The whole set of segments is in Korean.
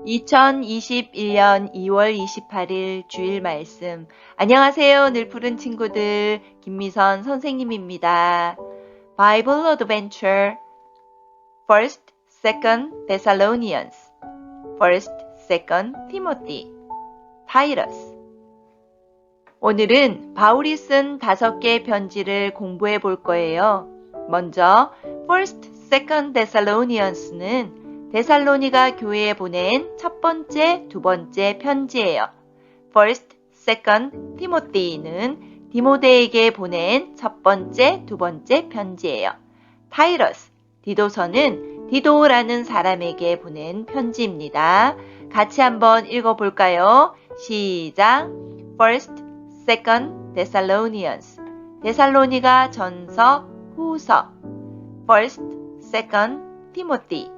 2021년 2월 28일 주일 말씀. 안녕하세요. 늘 푸른 친구들. 김미선 선생님입니다. Bible Adventure First, Second Thessalonians First, Second Timothy Titus 오늘은 바울이 쓴 5개의 편지를 공부해 볼 거예요. 먼저 First, Second Thessalonians는 데살로니가 교회에 보낸 첫 번째, 두 번째 편지예요. First, Second Timothy는 디모데에게 보낸 첫 번째, 두 번째 편지예요. Titus, 디도서는 디도라는 사람에게 보낸 편지입니다. 같이 한번 읽어볼까요? 시작! First, Second Thessalonians 데살로니가 전서, 후서 First, Second Timothy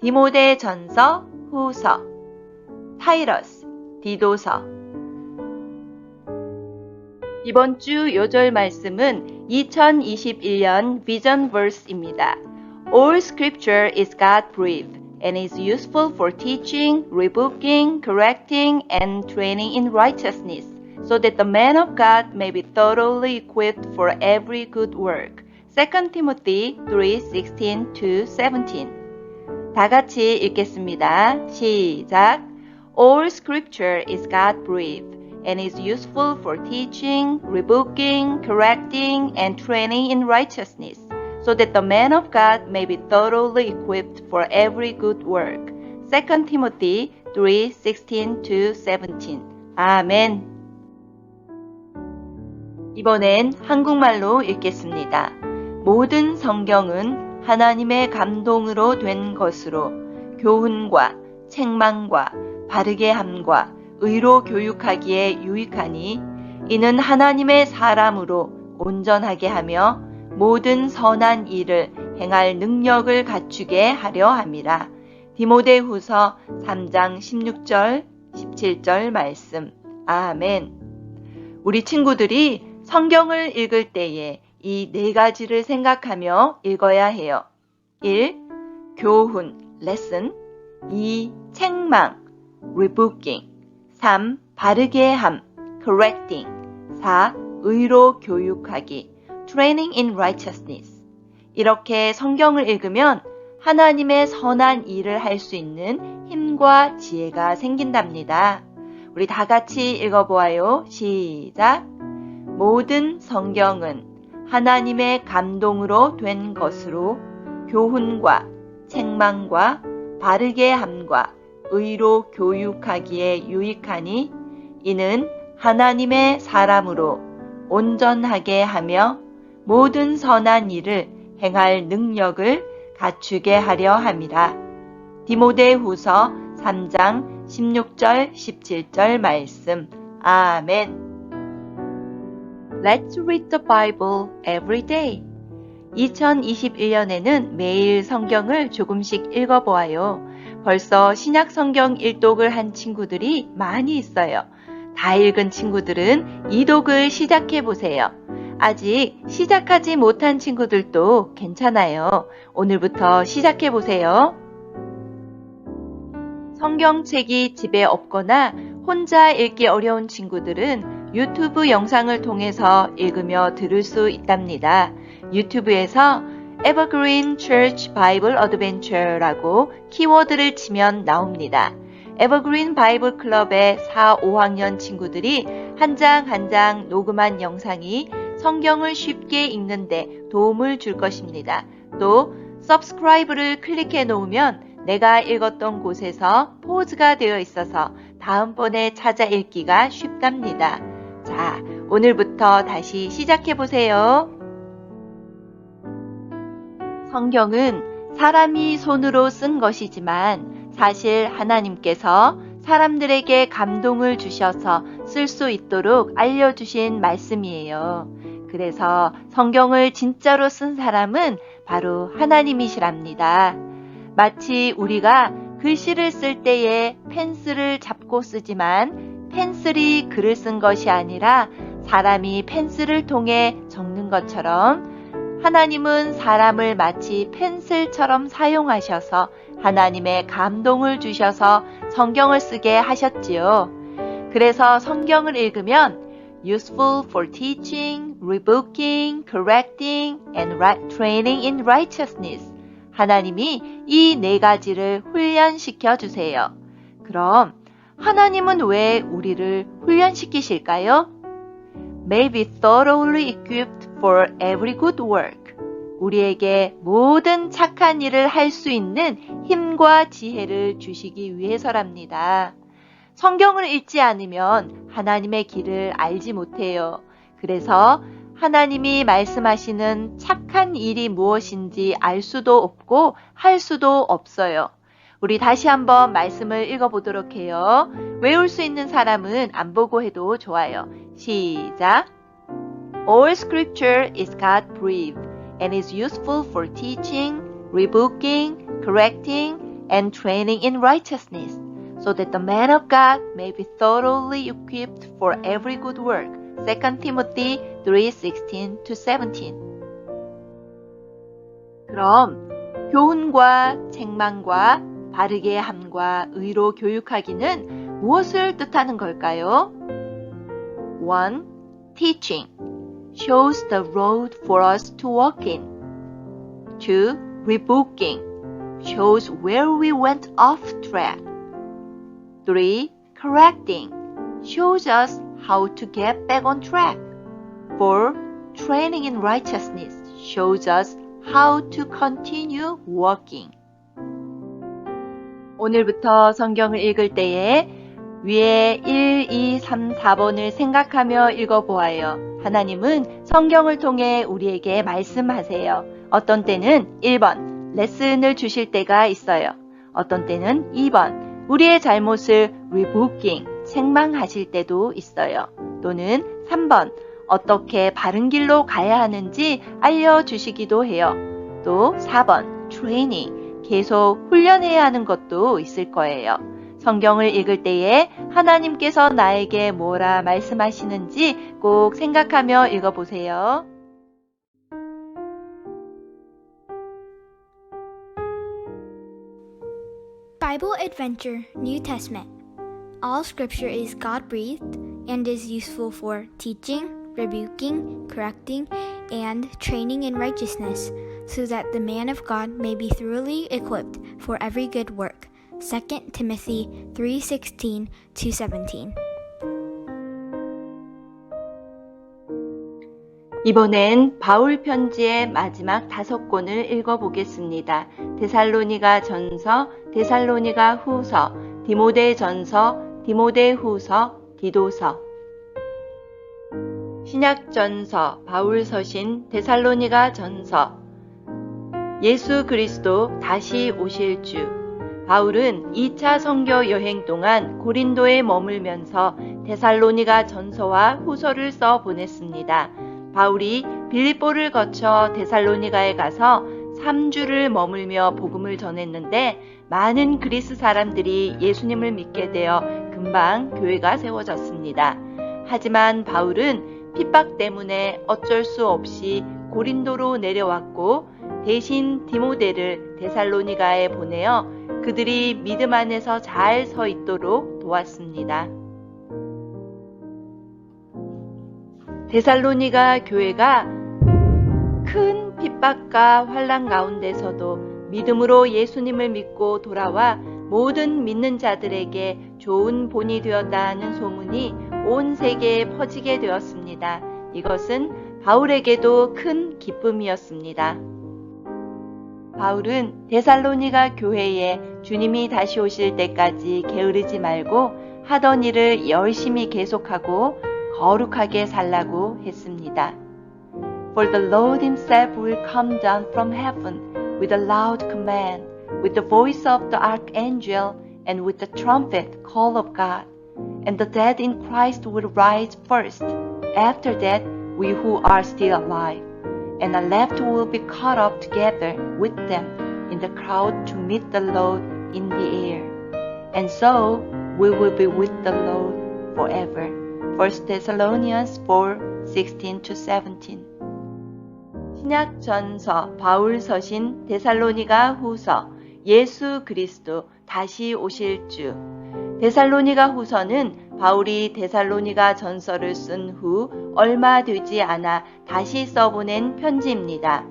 디모데 전서, 후서 타이러스, 디도서 이번 주 요절 말씀은 2021년 비전 verse입니다. All scripture is God-breathed and is useful for teaching, rebuking, correcting, and training in righteousness, so that the man of God may be thoroughly equipped for every good work. 2 Timothy 3:16-17 다 같이 읽겠습니다. 시작! All scripture is God-breathed and is useful for teaching, rebuking, correcting, and training in righteousness, so that the man of God may be thoroughly equipped for every good work. 2 Timothy 3:16-17 아멘. 이번엔 한국말로 읽겠습니다. 모든 성경은 하나님의 감동으로 된 것으로 교훈과 책망과 바르게 함과 의로 교육하기에 유익하니 이는 하나님의 사람으로 온전하게 하며 모든 선한 일을 행할 능력을 갖추게 하려 함이라. 디모데후서 3장 16절, 17절 말씀. 아멘. 우리 친구들이 성경을 읽을 때에 이 4가지를 생각하며 읽어야 해요. 1. 교훈, lesson 2. 책망, rebuking 3. 바르게 함, correcting 4. 의로 교육하기, training in righteousness 이렇게 성경을 읽으면 하나님의 선한 일을 할 수 있는 힘과 지혜가 생긴답니다. 우리 다 같이 읽어보아요. 시작! 모든 성경은 하나님의 감동으로 된 것으로 교훈과 책망과 바르게 함과 의로 교육하기에 유익하니 이는 하나님의 사람으로 온전하게 하며 모든 선한 일을 행할 능력을 갖추게 하려 함이라. 디모데후서 3장 16절 17절 말씀. 아멘. Let's read the Bible every day. 2021년에는 매일 성경을 조금씩 읽어보아요. 벌써 신약 성경 1독을 한 친구들이 많이 있어요. 다 읽은 친구들은 2독을 시작해보세요. 아직 시작하지 못한 친구들도 괜찮아요. 오늘부터 시작해보세요. 성경책이 집에 없거나 혼자 읽기 어려운 친구들은 유튜브 영상을 통해서 읽으며 들을 수 있답니다. 유튜브에서 Evergreen Church Bible Adventure라고 키워드를 치면 나옵니다. Evergreen 바이블 클럽의 4, 5학년 친구들이 한 장 한 장 녹음한 영상이 성경을 쉽게 읽는데 도움을 줄 것입니다. 또 subscribe를 클릭해 놓으면 내가 읽었던 곳에서 포즈가 되어 있어서 다음번에 찾아 읽기가 쉽답니다. 자, 오늘부터 다시 시작해보세요. 성경은 사람이 손으로 쓴 것이지만 사실 하나님께서 사람들에게 감동을 주셔서 쓸 수 있도록 알려주신 말씀이에요. 그래서 성경을 진짜로 쓴 사람은 바로 하나님이시랍니다. 마치 우리가 글씨를 쓸 때에 펜슬을 잡고 쓰지만 펜슬이 글을 쓴 것이 아니라 사람이 펜슬을 통해 적는 것처럼 하나님은 사람을 마치 펜슬처럼 사용하셔서 하나님의 감동을 주셔서 성경을 쓰게 하셨지요. 그래서 성경을 읽으면 useful for teaching, rebuking, correcting, and training in righteousness. 하나님이 이 네 가지를 훈련시켜 주세요. 그럼 하나님은 왜 우리를 훈련시키실까요? May be thoroughly equipped for every good work. 우리에게 모든 착한 일을 할 수 있는 힘과 지혜를 주시기 위해서랍니다. 성경을 읽지 않으면 하나님의 길을 알지 못해요. 그래서 하나님이 말씀하시는 착한 일이 무엇인지 알 수도 없고 할 수도 없어요. 우리 다시 한번 말씀을 읽어보도록 해요. 외울 수 있는 사람은 안 보고 해도 좋아요. 시작! All scripture is God-breathed and is useful for teaching, rebuking, correcting, and training in righteousness, so that the man of God may be thoroughly equipped for every good work. 2 Timothy 3:16-17. 그럼 교훈과 책망과 바르게 함과 의로 교육하기는 무엇을 뜻하는 걸까요? 1. Teaching shows the road for us to walk in. 2. Rebuking shows where we went off track. 3. Correcting shows us how to get back on track. 4. Training in righteousness shows us how to continue walking. 오늘부터 성경을 읽을 때에 위에 1, 2, 3, 4번을 생각하며 읽어보아요. 하나님은 성경을 통해 우리에게 말씀하세요. 어떤 때는 1번, 레슨을 주실 때가 있어요. 어떤 때는 2번, 우리의 잘못을 rebuking, 책망하실 때도 있어요. 또는 3번, 어떻게 바른 길로 가야 하는지 알려주시기도 해요. 또 4번, training, 계속 훈련해야 하는 것도 있을 거예요. 성경을 읽을 때에 하나님께서 나에게 뭐라 말씀하시는지 꼭 생각하며 읽어보세요. Bible Adventure, New Testament. All scripture is God-breathed and is useful for teaching, rebuking, correcting, and training in righteousness, so that the man of God may be thoroughly equipped for every good work. 2 Timothy 3:16-17. 이번엔 바울 편지의 마지막 5권을 읽어보겠습니다. 데살로니가 전서, 데살로니가 후서, 디모데 전서, 디모데 후서, 디도서. 신약 전서, 바울 서신, 데살로니가 전서. 예수 그리스도 다시 오실 주. 바울은 2차 선교 여행 동안 고린도에 머물면서 데살로니가 전서와 후서를 써 보냈습니다. 바울이 빌립보를 거쳐 데살로니가에 가서 3주를 머물며 복음을 전했는데 많은 그리스 사람들이 예수님을 믿게 되어 금방 교회가 세워졌습니다. 하지만 바울은 핍박 때문에 어쩔 수 없이 고린도로 내려왔고 대신 디모데를 데살로니가에 보내어 그들이 믿음 안에서 잘 서 있도록 도왔습니다. 데살로니가 교회가 큰 핍박과 환난 가운데서도 믿음으로 예수님을 믿고 돌아와 모든 믿는 자들에게 좋은 본이 되었다는 소문이 온 세계에 퍼지게 되었습니다. 이것은 바울에게도 큰 기쁨이었습니다. 바울은 데살로니가 교회에 주님이 다시 오실 때까지 게으르지 말고 하던 일을 열심히 계속하고 거룩하게 살라고 했습니다. For the Lord himself will come down from heaven with a loud command, with the voice of the archangel, and with the trumpet call of God. And the dead in Christ will rise first. After that, we who are still alive, and are left will be caught up together with them in the crowd to meet the Lord in the air. And so we will be with the Lord forever. 1 Thessalonians 4:16-17. 신약 전서, 바울 서신, 데살로니가 후서. 예수 그리스도 다시 오실 주. 데살로니가 후서는 바울이 데살로니가 전서를 쓴 후 얼마 되지 않아 다시 써보낸 편지입니다.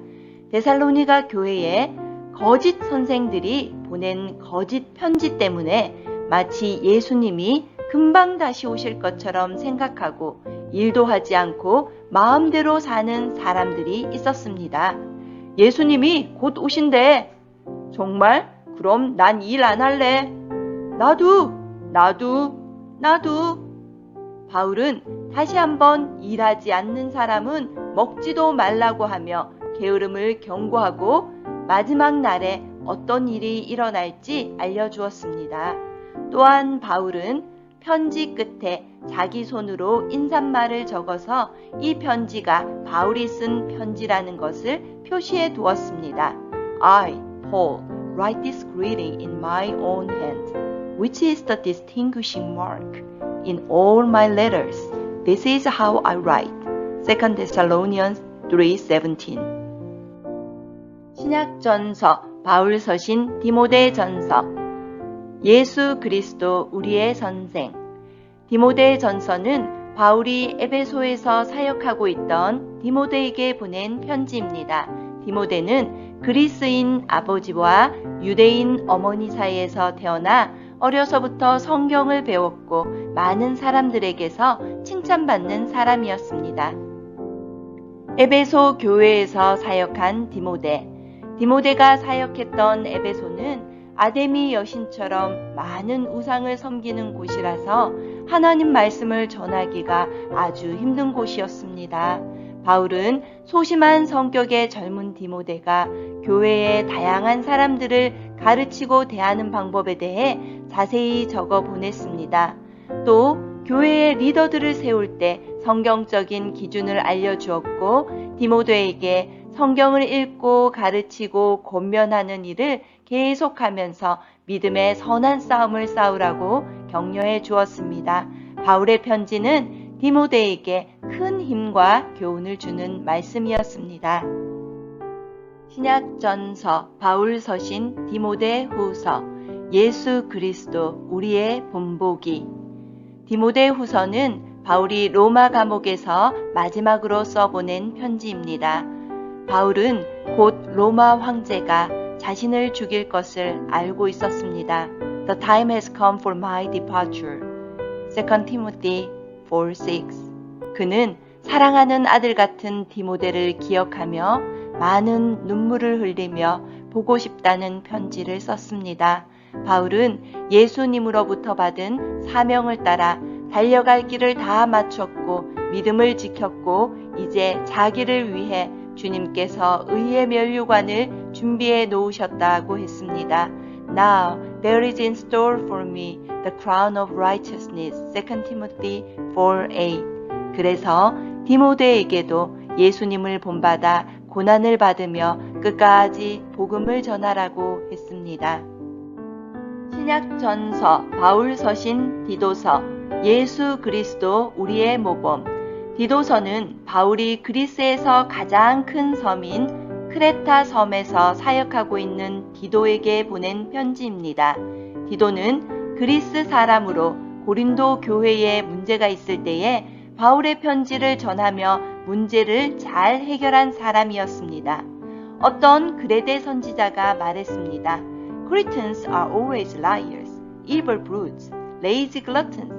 데살로니가 교회에 거짓 선생들이 보낸 거짓 편지 때문에 마치 예수님이 금방 다시 오실 것처럼 생각하고 일도 하지 않고 마음대로 사는 사람들이 있었습니다. 예수님이 곧 오신대. 정말? 그럼 난 일 안 할래. 나도. 바울은 다시 한번 일하지 않는 사람은 먹지도 말라고 하며 게으름을 경고하고 마지막 날에 어떤 일이 일어날지 알려주었습니다. 또한 바울은 편지 끝에 자기 손으로 인사말을 적어서 이 편지가 바울이 쓴 편지라는 것을 표시해 두었습니다. I, Paul, write this greeting in my own hand, which is the distinguishing mark in all my letters. This is how I write. 2 Thessalonians 3:17. 신약전서 바울서신 디모데전서. 예수 그리스도 우리의 선생. 디모데전서는 바울이 에베소에서 사역하고 있던 디모데에게 보낸 편지입니다. 디모데는 그리스인 아버지와 유대인 어머니 사이에서 태어나 어려서부터 성경을 배웠고 많은 사람들에게서 칭찬받는 사람이었습니다. 에베소 교회에서 사역한 디모데. 디모데가 사역했던 에베소는 아데미 여신처럼 많은 우상을 섬기는 곳이라서 하나님 말씀을 전하기가 아주 힘든 곳이었습니다. 바울은 소심한 성격의 젊은 디모데가 교회의 다양한 사람들을 가르치고 대하는 방법에 대해 자세히 적어 보냈습니다. 또 교회의 리더들을 세울 때 성경적인 기준을 알려주었고 디모데에게 성경을 읽고 가르치고 권면하는 일을 계속하면서 믿음의 선한 싸움을 싸우라고 격려해 주었습니다. 바울의 편지는 디모데에게 큰 힘과 교훈을 주는 말씀이었습니다. 신약전서 바울서신 디모데후서. 예수 그리스도 우리의 본보기. 디모데후서는 바울이 로마 감옥에서 마지막으로 써보낸 편지입니다. 바울은 곧 로마 황제가 자신을 죽일 것을 알고 있었습니다. The time has come for my departure. 2 Timothy 4:6. 그는 사랑하는 아들 같은 디모데를 기억하며 많은 눈물을 흘리며 보고 싶다는 편지를 썼습니다. 바울은 예수님으로부터 받은 사명을 따라 달려갈 길을 다 마쳤고 믿음을 지켰고 이제 자기를 위해 주님께서 의의 면류관을 준비해 놓으셨다고 했습니다. Now there is in store for me the crown of righteousness. 2 Timothy 4:8. 그래서 디모데에게도 예수님을 본받아 고난을 받으며 끝까지 복음을 전하라고 했습니다. 신약전서 바울서신 디도서. 예수 그리스도 우리의 모범. 디도서는 바울이 그리스에서 가장 큰 섬인 크레타 섬에서 사역하고 있는 디도에게 보낸 편지입니다. 디도는 그리스 사람으로 고린도 교회에 문제가 있을 때에 바울의 편지를 전하며 문제를 잘 해결한 사람이었습니다. 어떤 그레데 선지자가 말했습니다. Cretans are always liars, evil brutes, lazy gluttons.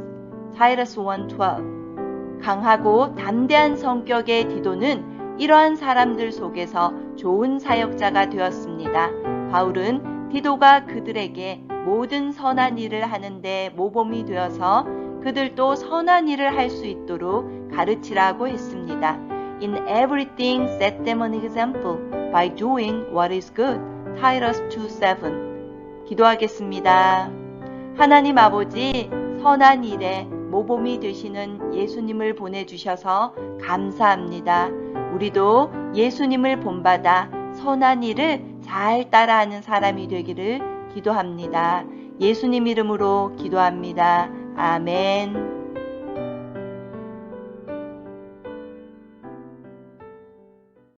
Titus 1:12. 강하고 담대한 성격의 디도는 이러한 사람들 속에서 좋은 사역자가 되었습니다. 바울은 디도가 그들에게 모든 선한 일을 하는데 모범이 되어서 그들도 선한 일을 할 수 있도록 가르치라고 했습니다. In everything set them an example by doing what is good. Titus 2:7. 기도하겠습니다. 하나님 아버지, 선한 일에 모범이 되시는 예수님을 보내주셔서 감사합니다. 우리도 예수님을 본받아 선한 일을 잘 따라하는 사람이 되기를 기도합니다. 예수님 이름으로 기도합니다. 아멘.